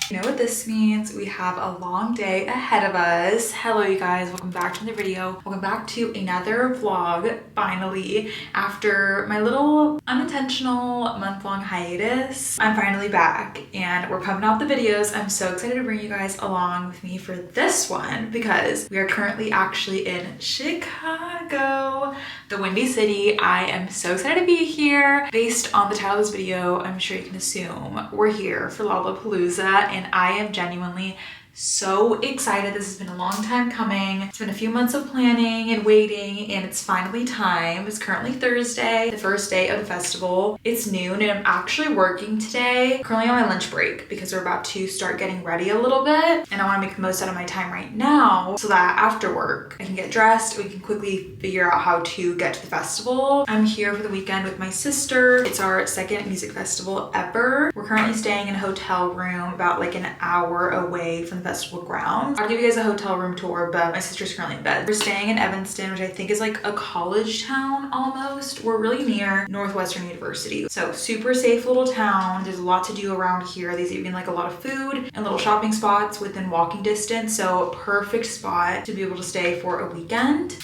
You know what this means? We have a long day ahead of us. Hello you guys, welcome back to the video. Welcome back to another vlog, finally. After my little unintentional month-long hiatus, I'm finally back and we're pumping out the videos. I'm so excited to bring you guys along with me for this one because we are currently actually in Chicago, the Windy City. I am so excited to be here. Based on the title of this video, I'm sure you can assume we're here for Lollapalooza, and I am genuinely so excited. This has been a long time coming. It's been a few months of planning and waiting, and it's finally time. It's currently Thursday, the first day of the festival. It's noon and I'm actually working today. Currently on my lunch break because we're about to start getting ready a little bit, and I want to make the most out of my time right now so that after work I can get dressed. We can quickly figure out how to get to the festival. I'm here for the weekend with my sister. It's our second music festival ever. We're currently staying in a hotel room about like an hour away from the festival grounds. I'll give you guys a hotel room tour, but my sister's currently in bed. We're staying in Evanston, which I think is like a college town almost. We're really near Northwestern University. So super safe little town. There's a lot to do around here. There's even like a lot of food and little shopping spots within walking distance. So perfect spot to be able to stay for a weekend.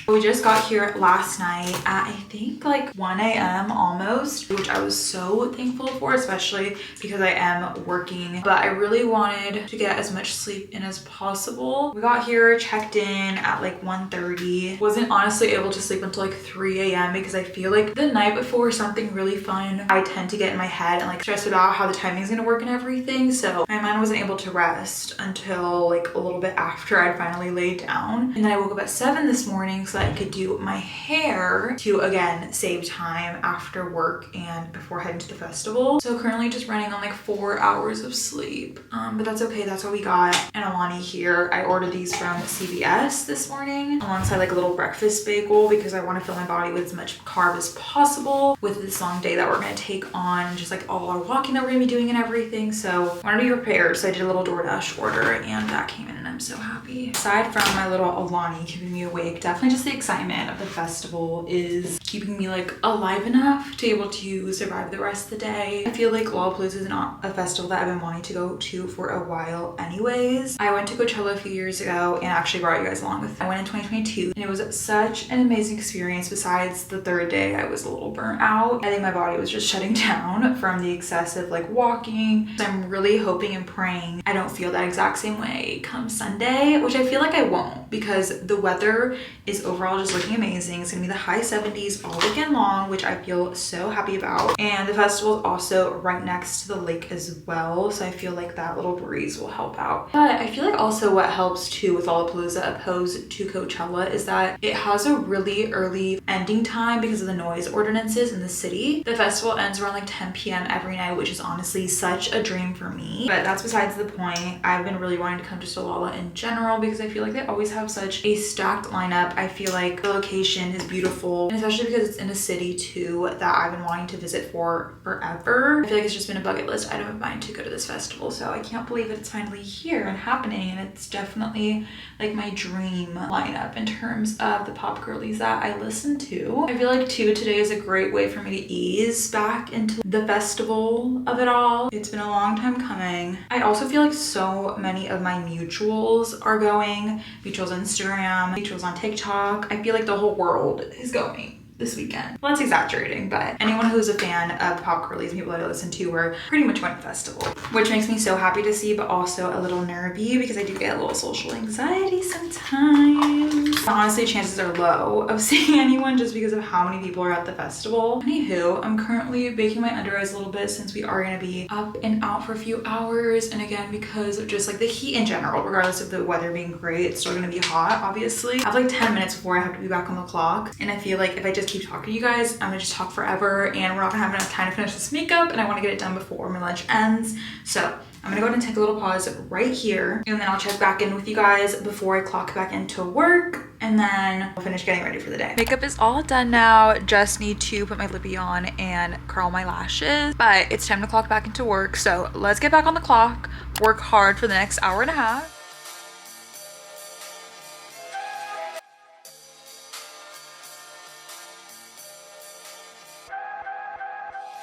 We just got here last night at I think like 1 a.m. almost, which I was so thankful for, especially because I am working, but I really wanted to get as much sleep in as possible. We got here, checked in at like 1:30. Wasn't honestly able to sleep until like 3 a.m. because I feel like the night before something really fun, I tend to get in my head and like stress about how the timing is gonna work and everything. So my mind wasn't able to rest until like a little bit after I'd finally laid down. And then I woke up at 7 this morning so that I could do my hair to again save time after work and before heading to the festival. So currently just running on like 4 hours of sleep, but that's okay. That's what we got. And Alani here, I ordered these from CVS this morning alongside like a little breakfast bagel because I want to fill my body with as much carb as possible with this long day that we're going to take on, just like all our walking that we're gonna be doing and everything. So I wanted to be prepared, so I did a little DoorDash order and that came in and I'm so happy. Aside from my little Alani keeping me awake, definitely just the excitement of the festival is keeping me like alive enough to be able to survive the rest of the day. I feel like Lollapalooza is not a festival that I've been wanting to go to for a while anyways. I went to Coachella a few years ago and actually brought you guys along with me. I went in 2022 and it was such an amazing experience. Besides the third day, I was a little burnt out. I think my body was just shutting down from the excessive like walking. So I'm really hoping and praying I don't feel that exact same way come Sunday, which I feel like I won't because the weather is overall just looking amazing. It's gonna be the high 70s all weekend long, which I feel so happy about. And the festival is also right next to the lake as well, so I feel like that little breeze will help out. But I feel like also what helps too with Lollapalooza opposed to Coachella is that it has a really early ending time because of the noise ordinances in the city. The festival ends around like 10 p.m. every night, which is honestly such a dream for me. But that's besides the point. I've been really wanting to come to Lolla in general because I feel like they always have such a stacked lineup. I feel like the location is beautiful, and especially because it's in a city too that I've been wanting to visit for forever. I feel like it's just been a bucket list item of mine to go to this festival, so I can't believe that it's finally here and happening, and it's definitely like my dream lineup in terms of the pop girlies that I listen to. I feel like too today is a great way for me to ease back into the festival of it all. It's been a long time coming. I also feel like so many of my mutuals are going. Mutuals on Instagram, mutuals on TikTok. I feel like the whole world is going this weekend. Well, that's exaggerating, but anyone who's a fan of pop girlies and people that I listen to are pretty much going to the festival, which makes me so happy to see, but also a little nervy because I do get a little social anxiety sometimes. Honestly, chances are low of seeing anyone just because of how many people are at the festival. Anywho, I'm currently baking my under eyes a little bit since we are going to be up and out for a few hours, and again because of just like the heat in general, regardless of the weather being great, it's still going to be hot obviously. I have like 10 minutes before I have to be back on the clock, and I feel like if I just keep talking to you guys, I'm gonna just talk forever and we're not gonna have enough time to finish this makeup, and I want to get it done before my lunch ends. So I'm gonna go ahead and take a little pause right here, and then I'll check back in with you guys before I clock back into work, and then I'll finish getting ready for the day. Makeup is all done now. Just need to put my lippy on and curl my lashes, but it's time to clock back into work. So let's get back on the clock, work hard for the next hour and a half.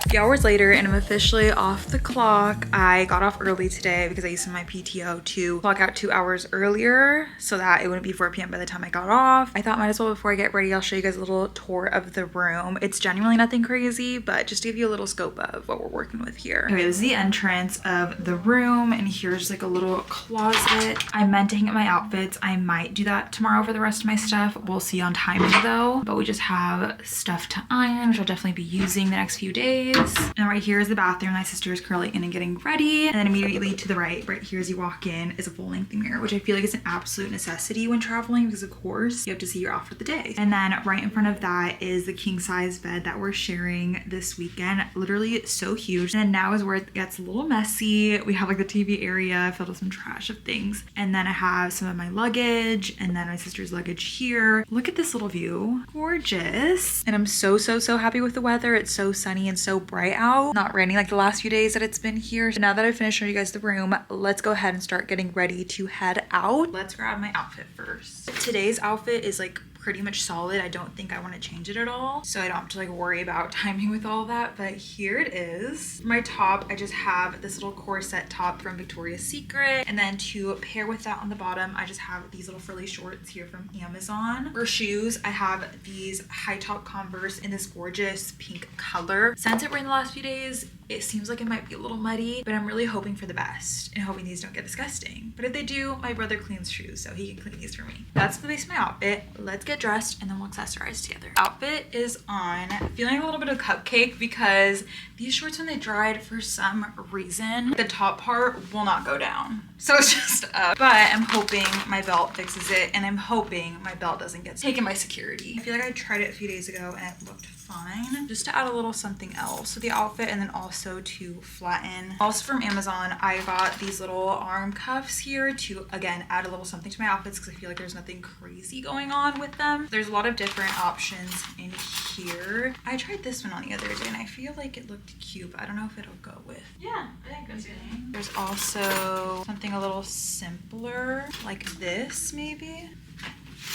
A few hours later and I'm officially off the clock. I got off early today because I used some of my PTO to clock out 2 hours earlier so that it wouldn't be 4 p.m. by the time I got off. I thought might as well before I get ready, I'll show you guys a little tour of the room. It's genuinely nothing crazy, but just to give you a little scope of what we're working with here. Okay, this is the entrance of the room and here's like a little closet. I meant to hang up my outfits. I might do that tomorrow for the rest of my stuff. We'll see on timing though, but we just have stuff to iron, which I'll definitely be using the next few days. And right here is the bathroom. My sister is currently in and getting ready. And then immediately to the right here as you walk in is a full-length mirror, which I feel like is an absolute necessity when traveling because of course you have to see your outfit of the day. And then right in front of that is the king size bed that we're sharing this weekend. Literally so huge. And then now is where it gets a little messy. We have like the TV area filled with some trash of things. And then I have some of my luggage and then my sister's luggage here. Look at this little view. Gorgeous. And I'm so happy with the weather. It's so sunny and so bright out, not raining like the last few days that it's been here. So now that I've finished showing you guys the room, let's go ahead and start getting ready to head out. Let's grab my outfit first. Today's outfit is like pretty much solid. I don't think I want to change it at all, so I don't have to like worry about timing with all that, but here it is. For my top, I just have this little corset top from Victoria's Secret, and then to pair with that on the bottom, I just have these little frilly shorts here from Amazon. For shoes, I have these high top Converse in this gorgeous pink color. Since it rained the last few days, it seems like it might be a little muddy, but I'm really hoping for the best and hoping these don't get disgusting. But if they do, my brother cleans shoes, so he can clean these for me. That's the base of my outfit. Let's get dressed and then we'll accessorize together. Outfit is on. Feeling a little bit of cupcake because these shorts, when they dried, for some reason, the top part will not go down. So it's just up. But I'm hoping my belt fixes it, and I'm hoping my belt doesn't get taken by security. I feel like I tried it a few days ago and it looked fine. Just to add a little something else to the outfit and then also to flatten. Also from Amazon, I got these little arm cuffs here to, again, add a little something to my outfits because I feel like there's nothing crazy going on with them. There's a lot of different options in here. I tried this one on the other day and I feel like it looked cute, but I don't know if it'll go with. Yeah, I think that's good. There's also something a little simpler like this maybe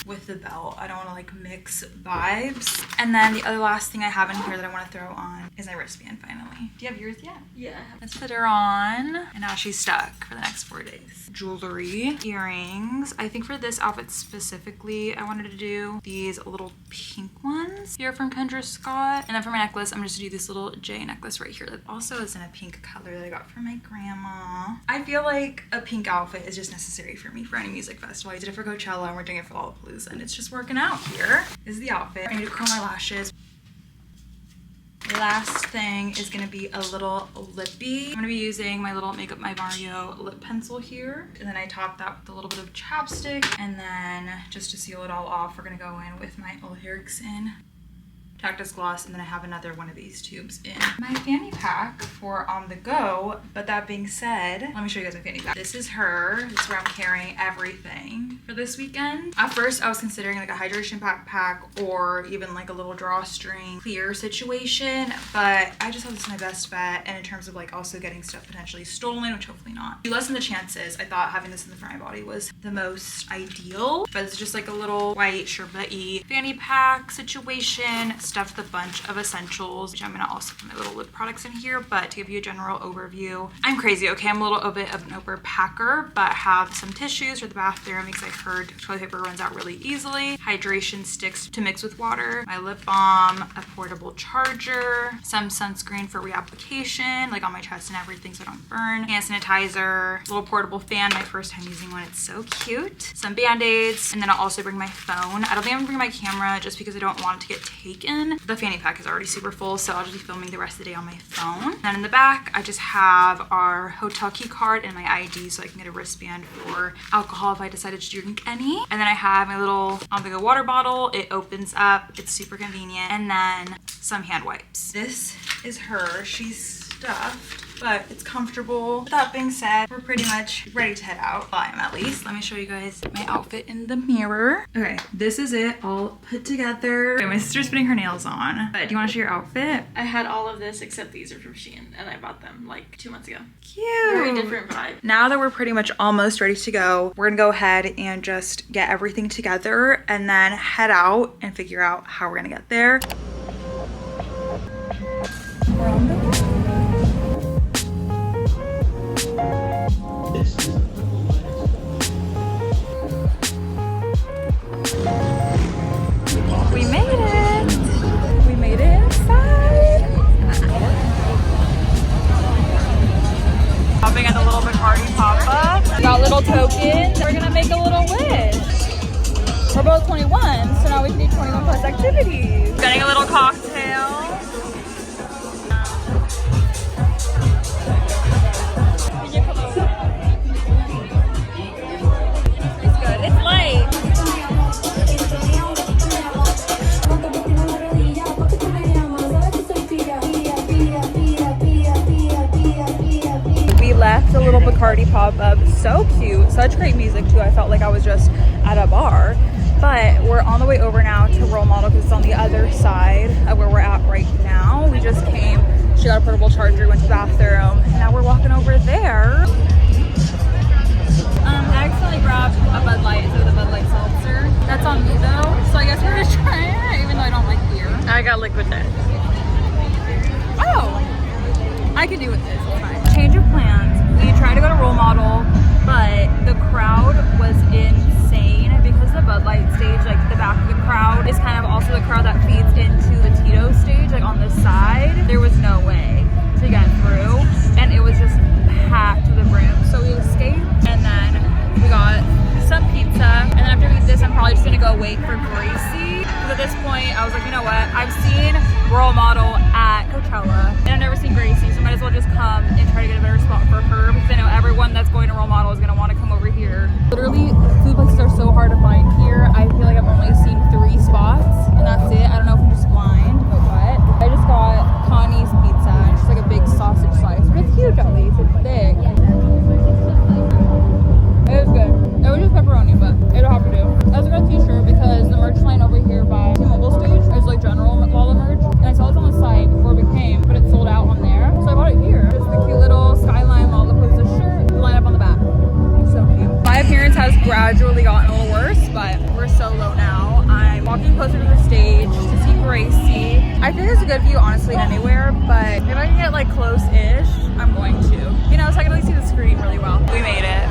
with the belt. I don't want to like mix vibes. And then the other last thing I have in here that I want to throw on is my wristband finally. Do you have yours yet? Yeah. Let's put her on. And now she's stuck for the next 4 days. Jewelry, earrings. I think for this outfit specifically, I wanted to do these little pink ones here from Kendra Scott. And then for my necklace, I'm just gonna do this little J necklace right here that also is in a pink color that I got from my grandma. I feel like a pink outfit is just necessary for me for any music festival. I did it for Coachella and we're doing it for Lollapalooza, and it's just working out here. This is the outfit. I need to curl my lashes. Last thing is gonna be a little lippy. I'm gonna be using my little Makeup My Mario lip pencil here. And then I top that with a little bit of chapstick. And then just to seal it all off, we're gonna go in with my Olivia Cactus Gloss, and then I have another one of these tubes in my fanny pack for on the go. But that being said, let me show you guys my fanny pack. This is her. This is where I'm carrying everything for this weekend. At first, I was considering like a hydration backpack or even like a little drawstring clear situation, but I just thought this was my best bet. And in terms of like also getting stuff potentially stolen, which hopefully not, to lessen the chances, I thought having this in the front of my body was the most ideal. But it's just like a little white Sherpa-y fanny pack situation, stuffed with a bunch of essentials, which I'm gonna also put my little lip products in here. But to give you a general overview, I'm crazy, okay? I'm a little bit of an overpacker, but have some tissues for the bathroom because I've heard toilet paper runs out really easily, hydration sticks to mix with water, my lip balm, a portable charger, some sunscreen for reapplication, like on my chest and everything so I don't burn, hand sanitizer, little portable fan, my first time using one, it's so cute, some band-aids, and then I'll also bring my phone. I don't think I'm gonna bring my camera just because I don't want it to get taken. The fanny pack is already super full, so I'll just be filming the rest of the day on my phone. Then in the back, I just have our hotel key card and my ID so I can get a wristband for alcohol if I decided to drink any. And then I have my little on-the-go water bottle. It opens up, it's super convenient. And then some hand wipes. This is her. She's stuffed, but it's comfortable. With that being said, we're pretty much ready to head out. Well, I am at least. Let me show you guys my outfit in the mirror. Okay, this is it all put together. Okay, my sister's putting her nails on. But do you want to show your outfit? I had all of this except these are from Shein, and I bought them like 2 months ago. Cute. Very different vibe. Now that we're pretty much almost ready to go, we're gonna go ahead and just get everything together and then head out and figure out how we're gonna get there. We're on the shopping at the little Bacardi pop-up. Got little tokens. We're gonna make a little wish. We're both 21, so now we can do 21 plus activities. Getting a little cocktail. It's good. It's light. We left a little Bacardi pop-up. So cute. Such great music too. I felt like I was just at a bar. But we're on the way over now to Role Model because it's on the other side of where we're at right now. We just came, she got a portable charger, went to the bathroom, and now we're walking over there. I accidentally grabbed a Bud Light instead of the Bud Light seltzer. That's on me though, so I guess we're just trying it, even though I don't like beer. I got liquid death. Oh! I could do with this, it's fine. Change of plans. We tried to go to Role Model, but the crowd was insane because the Bud Light stage, like the back of the crowd, is kind of also the crowd that feeds into the Tito stage, like on the side. There was no way to get through, and it was just packed to the brim. So we escaped, and then we got some pizza, and then after we eat this, I'm probably just gonna go wait for Gracie. Because at this point, I was like, you know what? I've seen Role Model at Coachella, and I've never seen Gracie, so I might as well just come and try to get a better spot for her, because I know everyone that's going to Role Model is gonna want to come over here. Literally, food places are so hard to find here. I feel like I've only seen 3 spots, and that's it. I don't know if I'm just blind or what. I just got Connie's pizza, and it's just like a big sausage slice, but it's huge at least. It's big. It was good. It was just pepperoni, but it'll have to do. I also got a t-shirt because the merch line over here by T-Mobile stage is like general Lolla merch, and I saw this on the site before we came, but it's sold out on there, so I bought it here. Just the cute little Skyline Lollapalooza shirt, line up on the back. So cute. My appearance has gradually gotten a little worse, but we're so low now. I'm walking closer to the stage to see Gracie. I think there's a good view honestly anywhere, but if I can get like close-ish, I'm going to. You know, so I can really see the screen really well. We made it.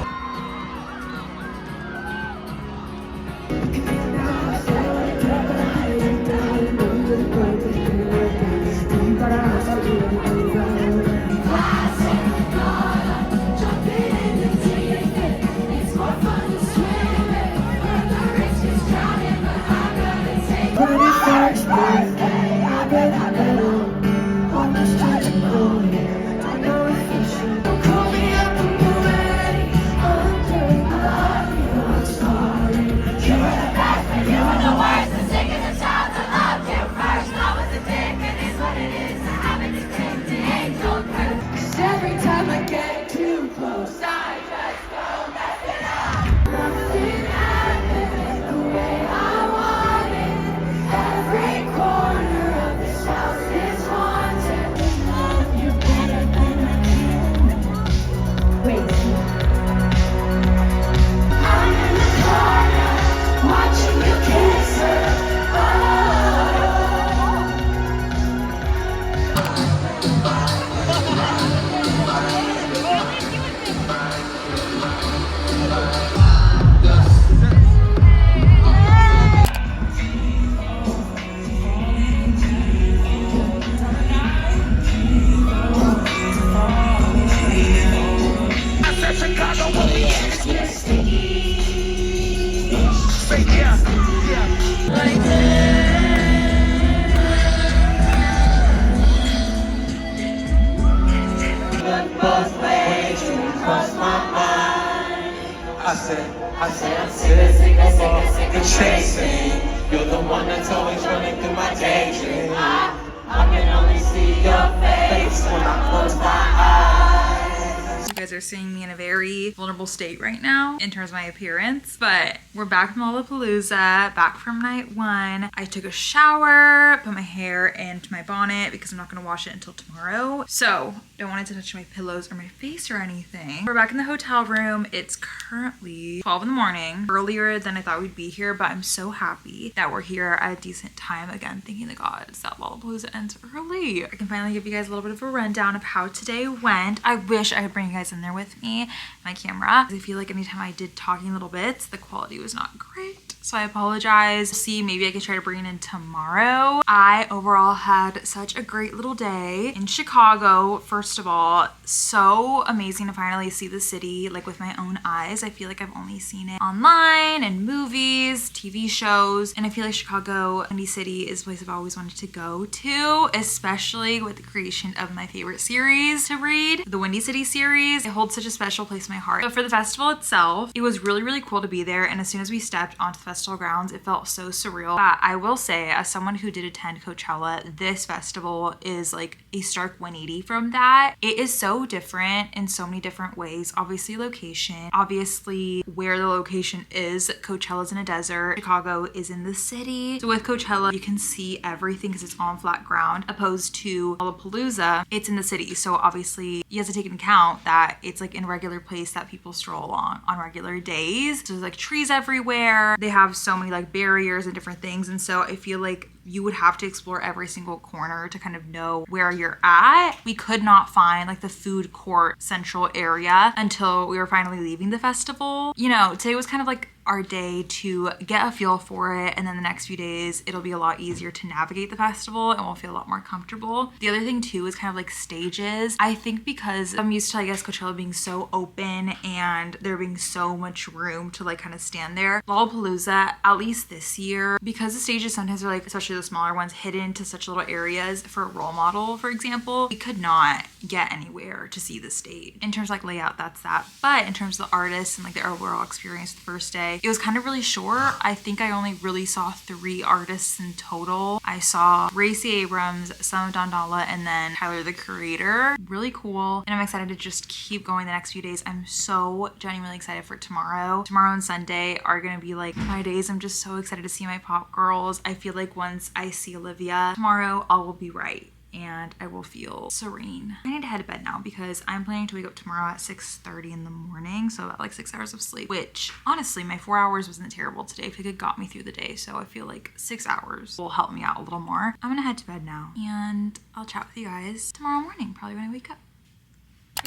I said, I'm sick of the chasing. You're the one that's always running through my daydream. I can only see your face when I close my eyes. You guys are seeing me in a very vulnerable state right now in terms of my appearance, but we're back from Lollapalooza, back from night 1. I took a shower, put my hair into my bonnet because I'm not gonna wash it until tomorrow. So don't want it to touch my pillows or my face or anything. We're back in the hotel room. It's currently 12 in the morning, earlier than I thought we'd be here, but I'm so happy that we're here at a decent time. Again, thanking the gods that Lollapalooza ends early. I can finally give you guys a little bit of a rundown of how today went. I wish I could bring you guys in there with me, my camera. I feel like anytime I did talking little bits, the quality was not great. so I apologize. See, maybe I could try to bring it in tomorrow. I overall had such a great little day in Chicago. First of all, so amazing to finally see the city like with my own eyes. I feel like I've only seen it online and movies, TV shows, and I feel like Chicago, Windy City, is a place I've always wanted to go to, especially with the creation of my favorite series to read, the Windy City series. It holds such a special place in my heart. So for the festival itself, it was really, really cool to be there, and as soon as we stepped onto the festival grounds, it felt so surreal. I will say, as someone who did attend Coachella, this festival is like a stark 180 from that. It is so different in so many different ways. Obviously location, obviously where the location is. Coachella's in a desert, Chicago is in the city. So with Coachella, you can see everything because it's on flat ground, opposed to Lollapalooza, it's in the city. So obviously you have to take into account that it's like in a regular place that people stroll along on regular days. So there's like trees everywhere. They have so many like barriers and different things. And so I feel like you would have to explore every single corner to kind of know where you're at. We could not find like the food court central area until we were finally leaving the festival. You know, today was kind of like our day to get a feel for it, and then the next few days it'll be a lot easier to navigate the festival and we'll feel a lot more comfortable. The other thing too is kind of like stages. I think because I'm used to, I guess, Coachella being so open and there being so much room to like kind of stand there, Lollapalooza, at least this year, because the stages sometimes are like, especially the smaller ones, hidden to such little areas. For a role model, for example, we could not get anywhere to see the stage. In terms of like layout, that's that, but in terms of the artists and like the overall experience the first day, it was kind of really short. I think I only really saw 3 artists in total. I saw Gracie, Abrams, some of Lolla, and then Tyler, the Creator. Really cool. And I'm excited to just keep going the next few days. I'm so genuinely excited for tomorrow. Tomorrow and Sunday are gonna be like my days. I'm just so excited to see my pop girls. I feel like once I see Olivia tomorrow, all will be right and I will feel serene. I need to head to bed now because I'm planning to wake up tomorrow at 6:30 in the morning, so about like 6 hours of sleep, which honestly my 4 hours wasn't terrible today. I think it got me through the day, so I feel like 6 hours will help me out a little more. I'm gonna head to bed now and I'll chat with you guys tomorrow morning, probably when I wake up.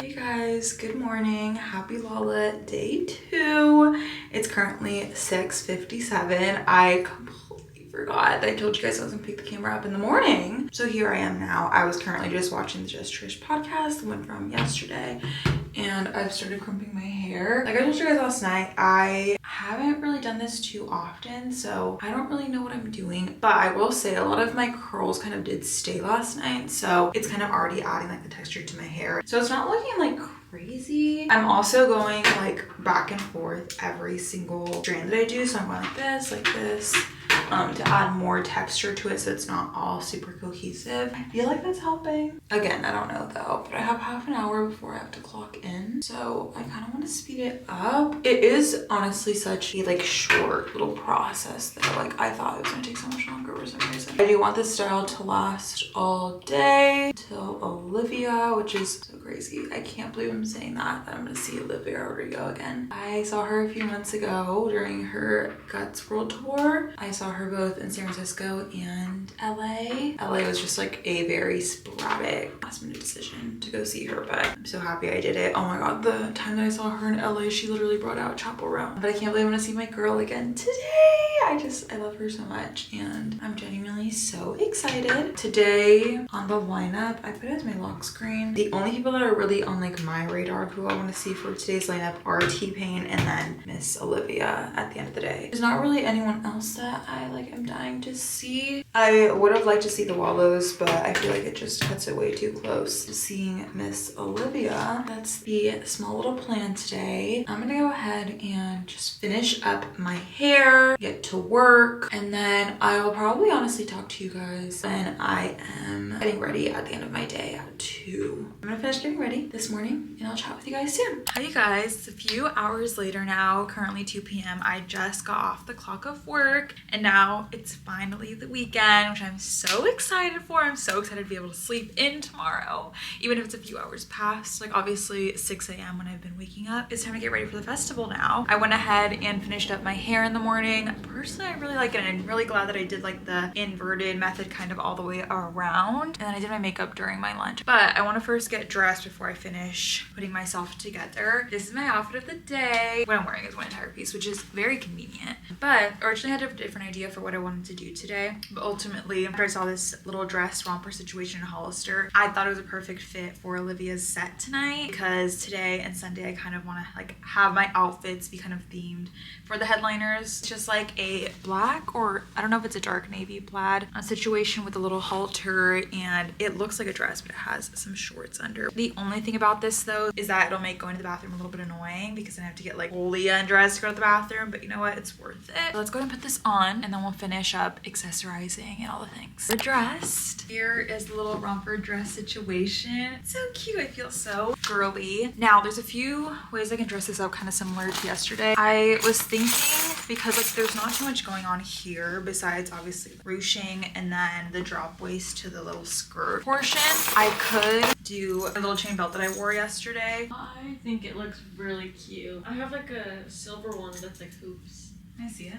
Hey guys, good morning. Happy Lolla day 2. It's currently 6:57. I completely forgot that I told you guys I was gonna pick the camera up in the morning. So here I am now. I was currently just watching the Just Trish podcast, the one from yesterday, and I've started crimping my hair. Like I told you guys last night, I haven't really done this too often, so I don't really know what I'm doing, but I will say a lot of my curls kind of did stay last night, so it's kind of already adding like the texture to my hair. So it's not looking like crazy. I'm also going like back and forth every single strand that I do, so I'm going like this, to add more texture to it so it's not all super cohesive. I feel like that's helping. Again, I don't know though, but I have half an hour before I have to clock in, so I kind of want to speed it up. It is honestly such a like short little process though. Like I thought it was gonna take so much longer for some reason. I do want this style to last all day till Olivia, which is so crazy. I can't believe I'm saying that I'm gonna see Olivia Rodrigo again. I saw her a few months ago during her Guts World Tour. I saw her both in San Francisco and LA. LA was just like a very sporadic last minute decision to go see her, but I'm so happy I did it. Oh my god, the time that I saw her in LA, she literally brought out Chapel Roan. But I can't believe I'm gonna see my girl again today. I love her so much and I'm genuinely so excited. Today on the lineup, I put it as my lock screen. The only people that are really on like my radar who I want to see for today's lineup are T-Pain and then Miss Olivia at the end of the day. There's not really anyone else that I like am dying to see. I would have liked to see the Wallows, but I feel like it just cuts it way too close to seeing Miss Olivia. That's the small little plan today. I'm gonna go ahead and just finish up my hair, get to work, and then I will probably honestly talk to you guys when I am getting ready at the end of my day at 2. I'm gonna finish getting ready this morning and I'll chat with you guys soon. Hi you guys, it's a few hours later now, currently 2 p.m. I just got off the clock of work and now it's finally the weekend, which I'm so excited for. I'm so excited to be able to sleep in tomorrow, even if it's a few hours past. Like obviously 6 a.m. when I've been waking up. It's time to get ready for the festival now. I went ahead and finished up my hair in the morning. Personally, I really like it and I'm really glad that I did like the inverted method kind of all the way around. And then I did my makeup during my lunch. But I want to first get dressed before I finish putting myself together. This is my outfit of the day. What I'm wearing is one entire piece, which is very convenient. But I originally had a different idea for what I wanted to do today. But ultimately, after I saw this little dress romper situation in Hollister, I thought it was a perfect fit for Olivia's set tonight, because today and Sunday I kind of want to like have my outfits be kind of themed for the headliners. It's just like a black, or I don't know if it's a dark navy plaid situation with a little halter, and it looks like a dress but it has some shorts under. The only thing about this though is that it'll make going to the bathroom a little bit annoying, because then I have to get like fully undressed to go to the bathroom, but you know what, it's worth it. So let's go ahead and put this on, and then we'll finish up accessorizing and all the things. We're dressed. Here is the little romper dress situation. It's so cute. I feel so girly. Now there's a few ways I can dress this up kind of similar to yesterday. I was thinking, because like there's not too much going on here besides obviously ruching and then the drop waist to the little skirt portion, I could do a little chain belt that I wore yesterday. I think it looks really cute. I have like a silver one that's like hoops. I see it.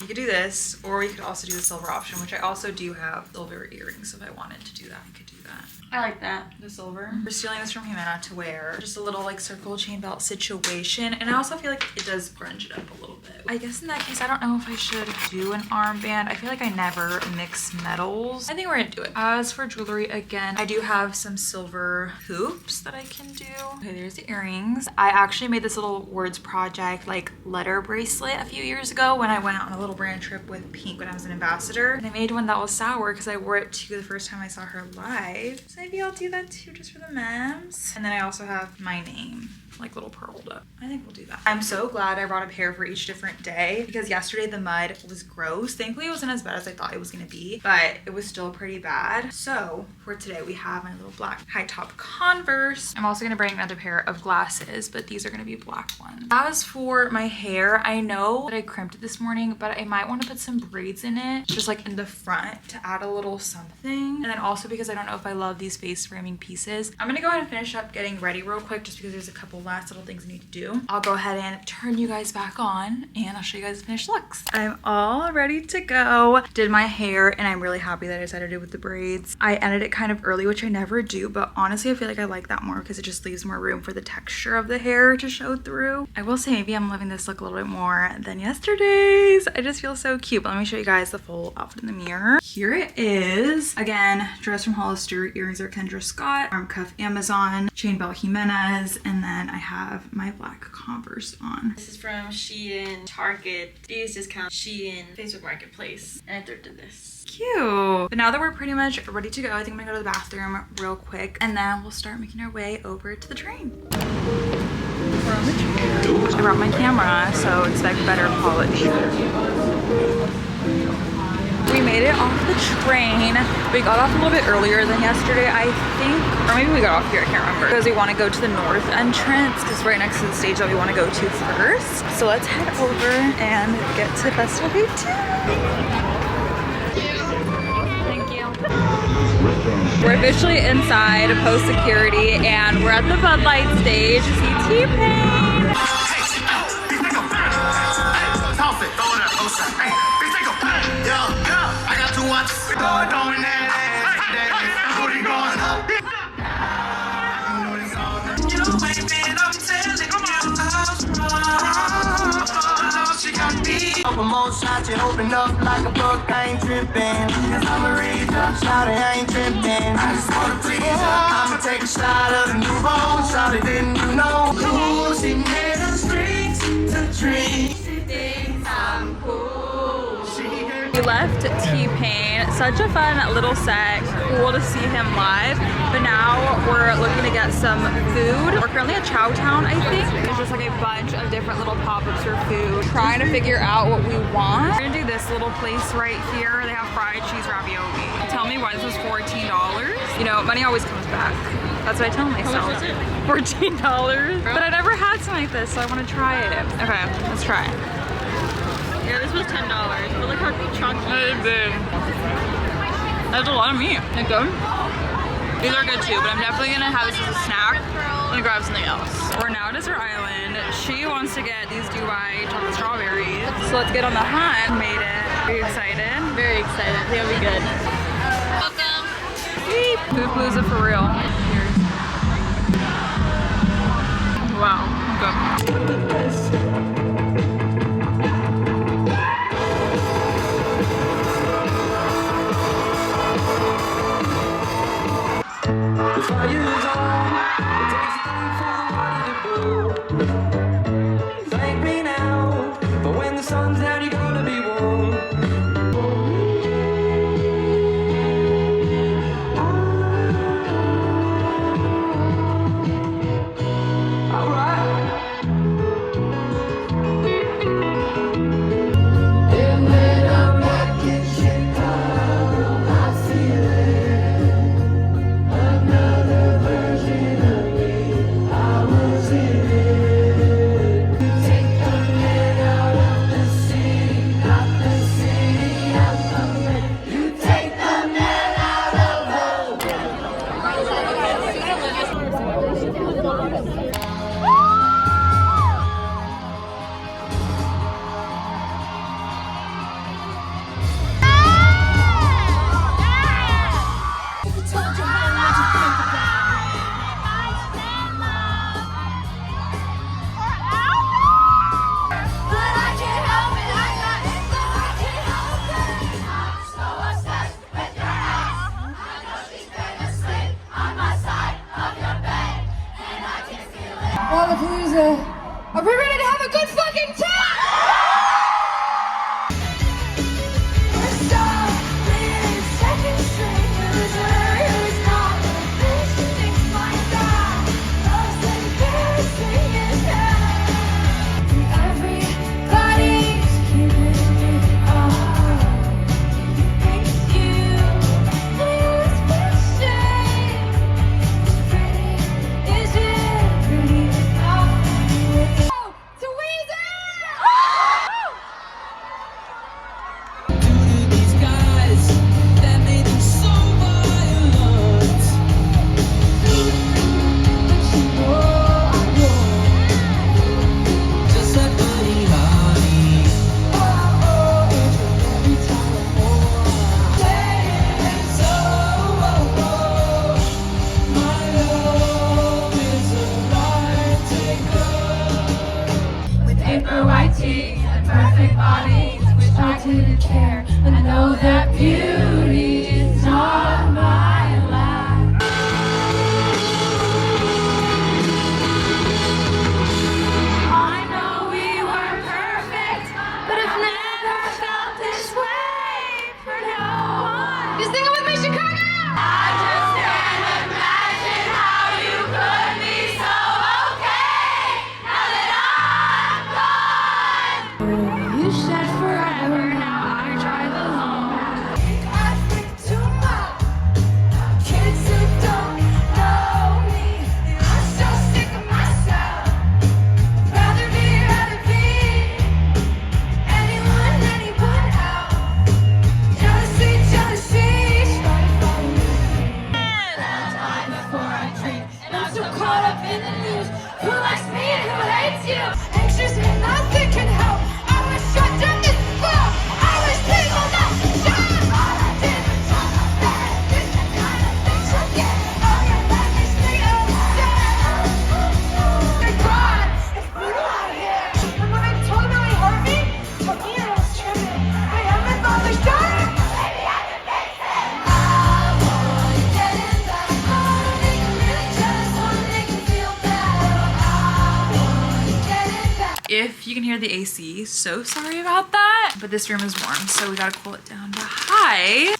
You could do this, or you could also do the silver option, which I also do have silver earrings. So if I wanted to do that, I could do that. I like that. The silver. We're stealing this from Humana to wear. Just a little like circle chain belt situation. And I also feel like it does grunge it up a little bit. I guess in that case, I don't know if I should do an armband. I feel like I never mix metals. I think we're gonna do it. As for jewelry, again, I do have some silver hoops that I can do. Okay, there's the earrings. I actually made this little words project like letter bracelet a few years ago when I went out on a little brand trip with Pink when I was an ambassador. And I made one that was sour because I wore it to the first time I saw her live. So maybe I'll do that too, just for the memes. And then I also have my name, like little pearled up. I think we'll do that. I'm so glad I brought a pair for each different day, because yesterday the mud was gross. Thankfully it wasn't as bad as I thought it was gonna be, but it was still pretty bad. So for today we have my little black high top Converse. I'm also gonna bring another pair of glasses, but these are gonna be black ones. As for my hair, I know that I crimped it this morning, but I might want to put some braids in it, just like in the front to add a little something. And then also because I don't know if I love these face framing pieces, I'm gonna go ahead and finish up getting ready real quick, just because there's a couple last little things I need to do. I'll go ahead and turn you guys back on, and I'll show you guys the finished looks. I'm all ready to go. Did my hair, and I'm really happy that I decided to do it with the braids. I ended it kind of early, which I never do, but honestly I feel like I like that more because it just leaves more room for the texture of the hair to show through. I will say maybe I'm loving this look a little bit more than yesterday's. I just feel so cute. But let me show you guys the full outfit in the mirror. Here it is. Again, dress from Hollister, earrings are Kendra Scott, arm cuff Amazon, chain belt Jimenez, and then I have my black Converse on. This is from Shein, Target, These discount, Shein, Facebook Marketplace, and I thrifted this. Cute. But now that we're pretty much ready to go, I think I'm gonna go to the bathroom real quick, and then we'll start making our way over to the train. We're on the train. I brought my camera, so expect better quality. We made it off the train. We got off a little bit earlier than yesterday, I think, or maybe we got off here, I can't remember, because we want to go to the north entrance, because right next to the stage that we want to go to first. So let's head over and get to Festival Day 2. Thank you. We're officially inside post security, and we're at the Bud Light stage to see T-Pain. More shots, you open up like a book, I ain't tripping. Cause I'm a reader, shout it, I ain't tripping. I just wanna please her. I'ma take a shot of the new bowl, shout it, didn't you know? Cool, she made the streets to dream. She thinks I'm cool. We left T-Pain, such a fun little set, cool to see him live, but now we're looking to get some food. We're currently at Chowtown, I think. There's just like a bunch of different little pop-ups for food, trying to figure out what we want. We're gonna do this little place right here. They have fried cheese ravioli. Tell me why this was $14. You know, money always comes back. That's what I tell myself. How much was it? $14. But I never had something like this, so I want to try it. Okay, let's try it. Yeah, this was $10, but look how chunky. It's big. That's a lot of meat. They're good. These are good too, but I'm definitely gonna have this as a snack. I'm gonna grab something else. We're now at Desert Island. She wants to get these Dubai chocolate strawberries. So let's get on the hunt. Made it. Are you excited? Very excited. I think it'll be good. Welcome. Foodpalooza for real. Wow, good. The fire's on, it takes time for the water to boil. Thank me now, but when the sun's down, you gotta be warm. Alright. And when I'm back in Chicago, I feel it. Another version of me, I was in it. You take the man out of the city, not the city out of the man. You take the man out of the Lollapalooza. Are we ready to have a good fucking time? We're stopping second string loser who's not the bitch who thinks my God loves embarrassing as hell. Everybody's keeping it up. Thanks you, and it was for shame. It's pretty, is it pretty? To Weezer! Due to these guys that made them so violent. Just like Buddy Holly. My love is a light taker. With paper white teeth and perfect bodies, wish I didn't care. I know that beauty is not my life. I know we weren't perfect, but I've never felt this way for no one. You sing it with me, Chicago! I just can't imagine how you could be so okay now that I'm gone. You said forever, now I drive alone. I think too much. Kids who don't know me, I'm so sick of myself. Rather be anyone else. Jealousy, strife on me. Time before I drink, and I'm so caught up in the news. Who likes me and who hates you? Anxious and nothing can help. I was shut down this fall. I was people that shut up. All I did was talk about it. This the kind of things I get. Oh, you let me stay upset. I cried. It's brutal out here. And when I told him he hurt me, I was tripping. I am my father's daughter. Maybe I can fix it. I wanna get in that car. Make him really jealous. Wanna make him feel better. I wanna get in that. If you can hear the AC, so sorry about that. But this room is warm, so we gotta cool it down. But hi!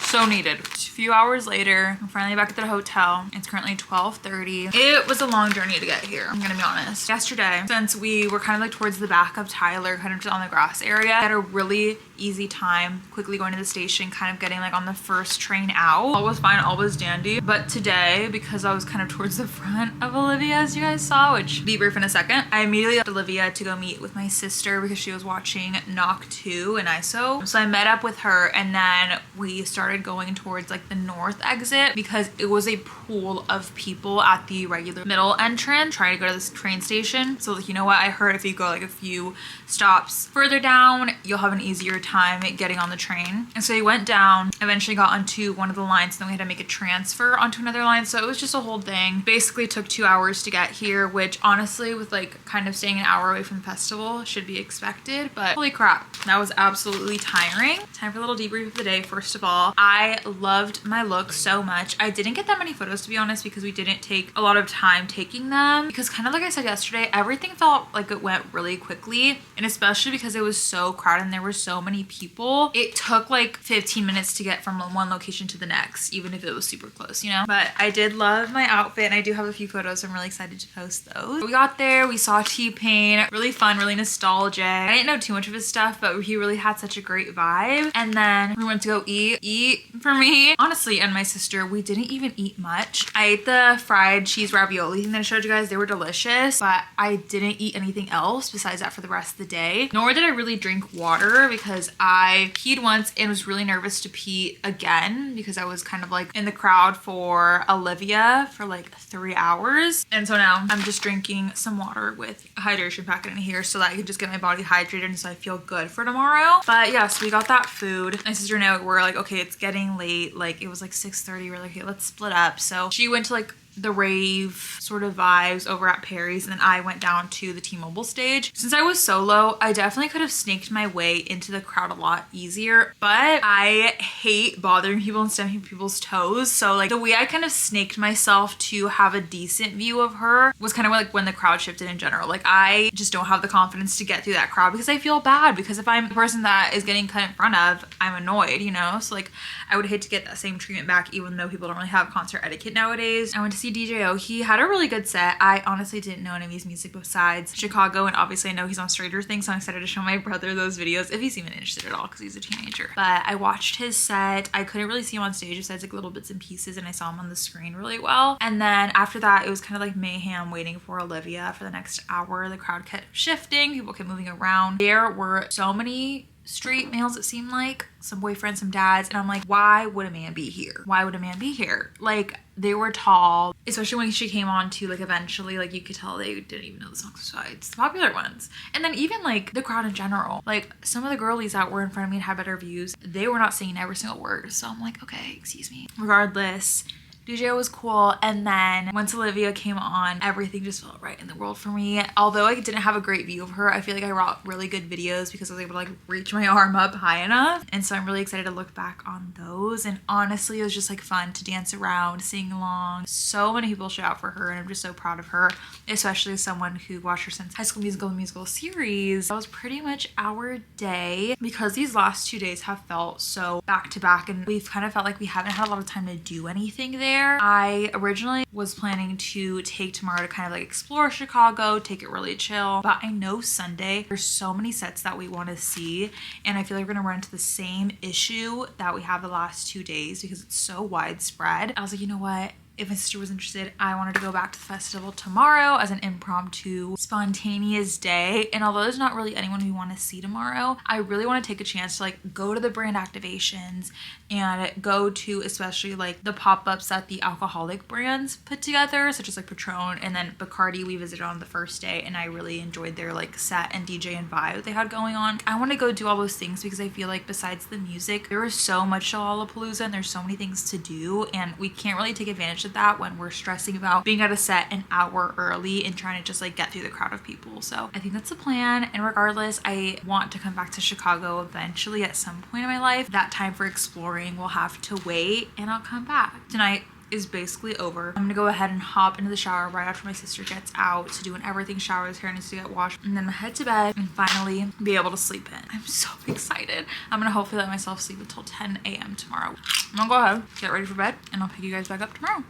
So needed. A few hours later, I'm finally back at the hotel. It's currently 12:30. It was a long journey to get here, I'm gonna be honest. Yesterday, since we were kind of like towards the back of Tyler, kind of just on the grass area, I had a really easy time quickly going to the station, kind of getting like on the first train out. All was fine, all was dandy. But today, because I was kind of towards the front of Olivia, as you guys saw, which be brief in a second, I immediately left Olivia to go meet with my sister because she was watching Knock 2 in ISO. So I met up with her and then we started going towards like the north exit because it was a pool of people at the regular middle entrance trying to go to this train station. So like, you know what, I heard if you go like a few stops further down, you'll have an easier time getting on the train. And so we went down, eventually got onto one of the lines, then we had to make a transfer onto another line. So it was just a whole thing. Basically took 2 hours to get here, which honestly with like kind of staying an hour away from the festival should be expected, but holy crap, that was absolutely tiring. Time for a little debrief of the day. First of all, I loved my look so much. I didn't get that many photos to be honest because we didn't take a lot of time taking them because kind of like I said yesterday, everything felt like it went really quickly, and especially because it was so crowded and there were so many people, it took like 15 minutes to get from one location to the next, even if it was super close, you know. But I did love my outfit and I do have a few photos, so I'm really excited to post those. We got there, we saw T-Pain, really fun, really nostalgic. I didn't know too much of his stuff, but he really had such a great vibe. And then we went to go eat for me, honestly, and my sister. We didn't even eat much. I ate the fried cheese ravioli thing that I showed you guys. They were delicious, but I didn't eat anything else besides that for the rest of the day. Nor did I really drink water because I peed once and was really nervous to pee again because I was kind of like in the crowd for Olivia for like 3 hours. And so now I'm just drinking some water with a hydration packet in here so that I can just get my body hydrated and so I feel good for tomorrow. But yeah, so we got that food. My sister and I were like, okay, it's getting late. Like it was like 6:30. We're like, okay, let's split up. So she went to like the rave sort of vibes over at Perry's, and then I went down to the T-Mobile stage. Since I was solo, I definitely could have snaked my way into the crowd a lot easier, but I hate bothering people and stepping people's toes. So like the way I kind of snaked myself to have a decent view of her was kind of like when the crowd shifted in general. Like I just don't have the confidence to get through that crowd because I feel bad, because if I'm the person that is getting cut in front of, I'm annoyed, you know? So like I would hate to get that same treatment back, even though people don't really have concert etiquette nowadays. I went to see DJO. He had a really good set. I honestly didn't know any of his music besides Chicago, and obviously I know he's on Stranger Things, so I'm excited to show my brother those videos if he's even interested at all because he's a teenager. But I watched his set. I couldn't really see him on stage besides like little bits and pieces, and I saw him on the screen really well. And then after that, it was kind of like mayhem waiting for Olivia for the next hour. The crowd kept shifting, people kept moving around. There were so many straight males, it seemed like, some boyfriends, some dads, and I'm like, why would a man be here? Why would a man be here? Like they were tall, especially when she came on to like eventually, like you could tell they didn't even know the songs besides the popular ones. And then even like the crowd in general, like some of the girlies that were in front of me and had better views, they were not singing every single word. So I'm like, okay, excuse me. Regardless, DJ was cool, and then once Olivia came on, everything just felt right in the world for me. Although I didn't have a great view of her, I feel like I brought really good videos because I was able to like reach my arm up high enough, and so I'm really excited to look back on those. And honestly, it was just like fun to dance around, sing along. So many people showed out for her, and I'm just so proud of her, especially as someone who watched her since High School Musical series. That was pretty much our day because these last 2 days have felt so back to back, and we've kind of felt like we haven't had a lot of time to do anything there. I originally was planning to take tomorrow to kind of like explore Chicago, take it really chill, but I know Sunday there's so many sets that we want to see, and I feel like we're gonna run into the same issue that we have the last 2 days because it's so widespread. I was like, you know what? If my sister was interested, I wanted to go back to the festival tomorrow as an impromptu, spontaneous day. And although there's not really anyone we want to see tomorrow, I really want to take a chance to like go to the brand activations and go to especially like the pop-ups that the alcoholic brands put together, such as like Patron and then Bacardi we visited on the first day, and I really enjoyed their like set and DJ and vibe they had going on. I want to go do all those things because I feel like besides the music, there is so much to Lollapalooza and there's so many things to do, and we can't really take advantage of that when we're stressing about being at a set an hour early and trying to just like get through the crowd of people. So I think that's the plan, and regardless, I want to come back to Chicago eventually at some point in my life. That time for exploring will have to wait, and I'll come back. Tonight is basically over. I'm gonna go ahead and hop into the shower right after my sister gets out to do an everything shower. His hair needs to get washed, and then head to bed and finally be able to sleep in. I'm so excited. I'm gonna hopefully let myself sleep until 10 a.m. tomorrow. I'm gonna go ahead, get ready for bed, and I'll pick you guys back up tomorrow.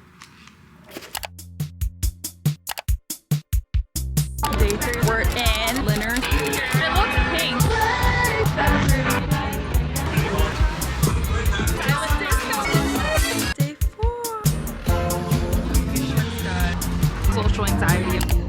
Day 3, we're in Leonard. It looks pink. Day 4. Social anxiety.